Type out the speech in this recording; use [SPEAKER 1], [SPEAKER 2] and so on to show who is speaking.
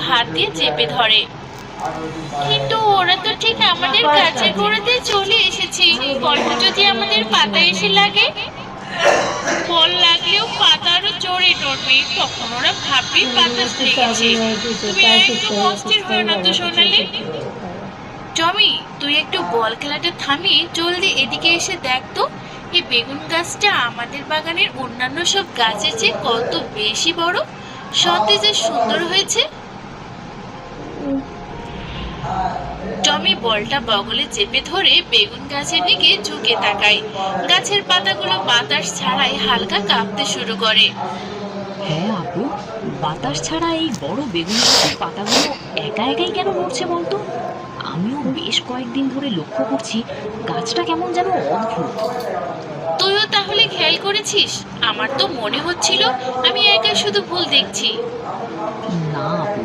[SPEAKER 1] হাত দিয়ে চেপে ধরে। কিন্তু ওরা তো ঠিক আমাদের গাছের গোড়াতে চলে এসেছে, বলটা যদি আমাদের পাতায় এসে লাগে? বল লাগলেও পাতা আরো জোরে নড়বে, তখন ওরা ভাববে বাতাস লেগেছে। তুমি আর একটু অস্থির হয়ে না তো সোনালি। টমি, তুই একটু বল খেলাটা থামিয়ে জলদি এদিকে এসে দেখ তো, এই বেগুন গাছটা আমাদের বাগানের অন্যান্য সব গাছের চেয়ে কত বেশি বড়, সতেজ আর সুন্দর হয়েছে। টমি বলটা বগলে চেপে ধরে বেগুন গাছের দিকে ঝুঁকে তাকায়। গাছের পাতাগুলো বাতাস ছাড়াই হালকা কাঁপতে শুরু করে।
[SPEAKER 2] হ্যাঁ আপু, বাতাস ছাড়া এই বড় বেগুন গাছের পাতাগুলো একা একাই কেন নড়ছে বলতো? আমিও বেশ কয়েকদিন ধরে লক্ষ্য করছি গাছটা কেমন যেন অদ্ভুত।
[SPEAKER 1] তুইও তাহলে খেয়াল করেছিস? আমার তো মনে হচ্ছিল আমি একা শুধু ভুল দেখছি।
[SPEAKER 2] না আপু,